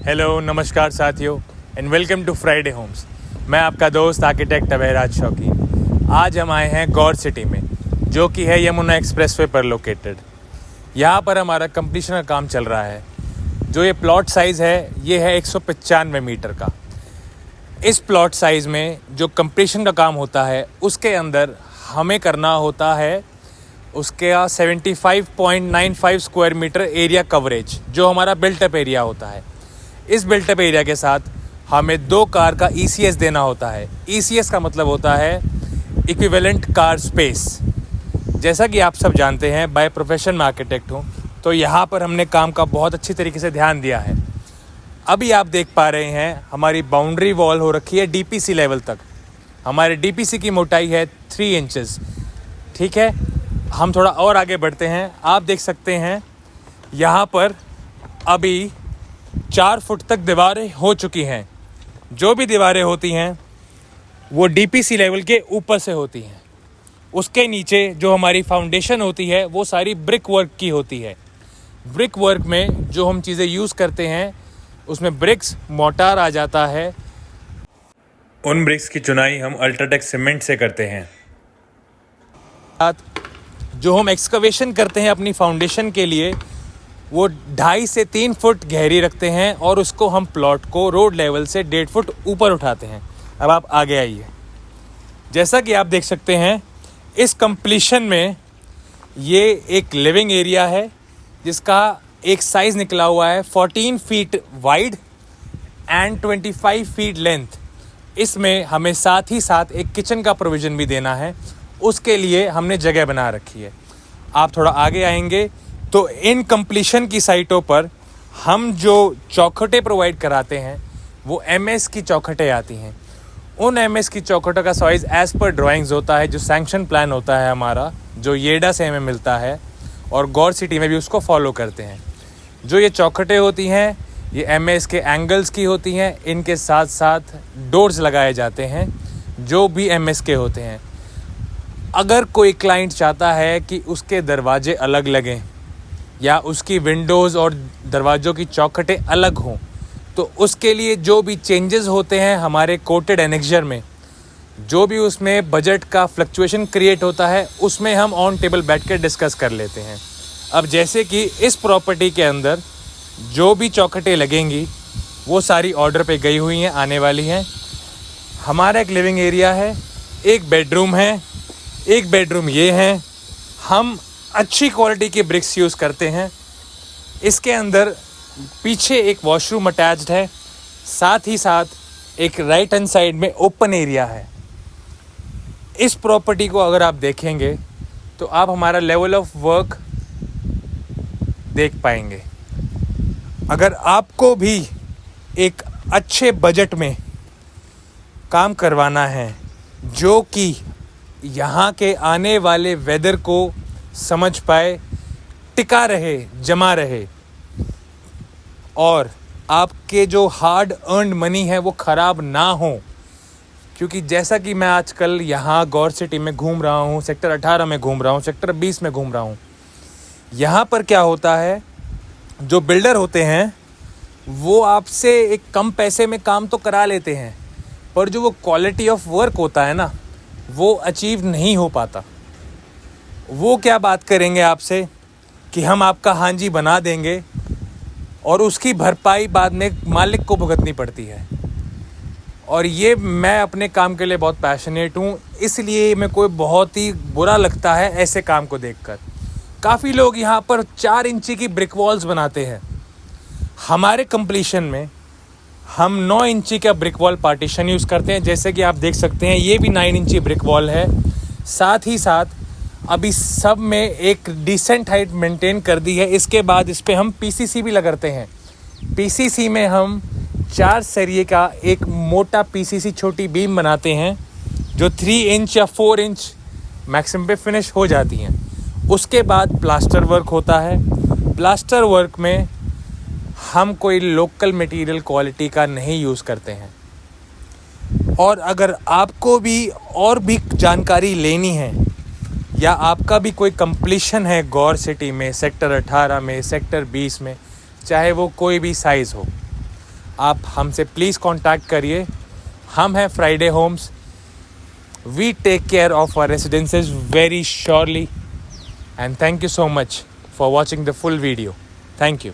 Hello, नमस्कार साथियों and welcome to Friday Homes. मैं आपका दोस्त आर्किटेक्ट अभयराज शौकी। आज हम आए हैं गौर सिटी में, जो कि है यमुना एक्सप्रेसवे पर लोकेटेड। यहाँ पर हमारा कंप्लीशन का काम चल रहा है। जो ये प्लॉट साइज़ है ये है 195 मीटर का। इस प्लॉट साइज़ में जो कंप्लीशन का काम होता है उसके अंदर हमें करना होता है उसके 75.95 स्क्वायर मीटर एरिया कवरेज, जो हमारा बिल्टअप एरिया होता है। इस बिल्टअप एरिया के साथ हमें 2 कार का ECS देना होता है। ECS का मतलब होता है इक्विवेलेंट कार स्पेस। जैसा कि आप सब जानते हैं, बाय प्रोफेशन मैं आर्किटेक्ट हूँ, तो यहाँ पर हमने काम का बहुत अच्छी तरीके से ध्यान दिया है। अभी आप देख पा रहे हैं हमारी बाउंड्री वॉल हो रखी है DPC लेवल तक। हमारे DPC की मोटाई है 3 इंचेस। ठीक है, हम थोड़ा और आगे बढ़ते हैं। आप देख सकते हैं यहाँ पर अभी 4 फुट तक दीवारें हो चुकी हैं। जो भी दीवारें होती हैं वो DPC लेवल के ऊपर से होती हैं। उसके नीचे जो हमारी फाउंडेशन होती है वो सारी ब्रिक वर्क की होती है। ब्रिक वर्क में जो हम चीज़ें यूज़ करते हैं उसमें ब्रिक्स, मोर्टार आ जाता है। उन ब्रिक्स की चुनाई हम अल्ट्राटेक सीमेंट से करते हैं। जो हम एक्सकवेशन करते हैं अपनी फाउंडेशन के लिए, वो 2.5 से 3 फुट गहरी रखते हैं और उसको हम प्लॉट को रोड लेवल से 1.5 फुट ऊपर उठाते हैं। अब आप आगे आइए। जैसा कि आप देख सकते हैं इस कंप्लीशन में ये एक लिविंग एरिया है जिसका एक साइज़ निकला हुआ है 14 feet wide and 25 feet length. इसमें हमें साथ ही साथ एक किचन का प्रोविज़न भी देना है। उसके लिए हमने जगह बना रखी है। आप थोड़ा आगे आएंगे तो इन कंप्लीशन की साइटों पर हम जो चौखटें प्रोवाइड कराते हैं वो MS की चौखटें आती हैं। उन MS की चौखटों का साइज़ एज़ पर ड्राइंग्स होता है, जो सैंक्शन प्लान होता है हमारा, जो येडा से हमें मिलता है और गौर सिटी में भी उसको फॉलो करते हैं। जो ये चौखटें होती हैं ये MS के एंगल्स की होती हैं। इनके साथ साथ डोर्स लगाए जाते हैं जो भी MS के होते हैं। अगर कोई क्लाइंट चाहता है कि उसके दरवाजे अलग लगें या उसकी विंडोज़ और दरवाज़ों की चौखटें अलग हों, तो उसके लिए जो भी चेंजेस होते हैं हमारे कोटेड एनेक्जर में, जो भी उसमें बजट का फ्लक्चुएशन क्रिएट होता है, उसमें हम ऑन टेबल बैठ कर डिस्कस कर लेते हैं। अब जैसे कि इस प्रॉपर्टी के अंदर जो भी चौखटें लगेंगी वो सारी ऑर्डर पे गई हुई हैं, आने वाली हैं। हमारा एक लिविंग एरिया है, एक बेडरूम है, एक बेडरूम ये है। हम अच्छी क्वालिटी के ब्रिक्स यूज़ करते हैं। इसके अंदर पीछे एक वॉशरूम अटैच्ड है, साथ ही साथ एक राइट हैंड साइड में ओपन एरिया है। इस प्रॉपर्टी को अगर आप देखेंगे तो आप हमारा लेवल ऑफ वर्क देख पाएंगे। अगर आपको भी एक अच्छे बजट में काम करवाना है जो कि यहाँ के आने वाले वेदर को समझ पाए, टिका रहे, जमा रहे, और आपके जो हार्ड अर्न्ड मनी है वो ख़राब ना हो, क्योंकि जैसा कि मैं आजकल यहाँ गौर सिटी में घूम रहा हूँ, सेक्टर 18 में घूम रहा हूँ, सेक्टर 20 में घूम रहा हूँ, यहाँ पर क्या होता है, जो बिल्डर होते हैं वो आपसे एक कम पैसे में काम तो करा लेते हैं, पर जो वो क्वालिटी ऑफ वर्क होता है ना, वो अचीव नहीं हो पाता। वो क्या बात करेंगे आपसे कि हम आपका हांजी बना देंगे और उसकी भरपाई बाद में मालिक को भुगतनी पड़ती है। और ये मैं अपने काम के लिए बहुत पैशनेट हूँ, इसलिए मेरे को बहुत ही बुरा लगता है ऐसे काम को देखकर। काफ़ी लोग यहाँ पर 4 इंची की ब्रिक वॉल्स बनाते हैं। हमारे कंप्लीशन में हम 9 इंची का ब्रिक वॉल पार्टीशन यूज़ करते हैं। जैसे कि आप देख सकते हैं ये भी 9 इंची ब्रिक वॉल है। साथ ही साथ अभी सब में एक डिसेंट हाइट मेंटेन कर दी है। इसके बाद इस पे हम PCC भी लगाते हैं। PCC में हम 4 सरिये का एक मोटा PCC छोटी बीम बनाते हैं जो 3 इंच या 4 इंच मैक्सिमम पे फिनिश हो जाती हैं। उसके बाद प्लास्टर वर्क होता है। प्लास्टर वर्क में हम कोई लोकल मटेरियल क्वालिटी का नहीं यूज़ करते हैं। और अगर आपको भी और भी जानकारी लेनी है या आपका भी कोई कंप्लीशन है गौर सिटी में, सेक्टर 18 में, सेक्टर 20 में, चाहे वो कोई भी साइज़ हो, आप हमसे प्लीज़ कांटेक्ट करिए। हम हैं Friday Homes. We take care of our residences very surely, and thank you so much for watching the full video. Thank you.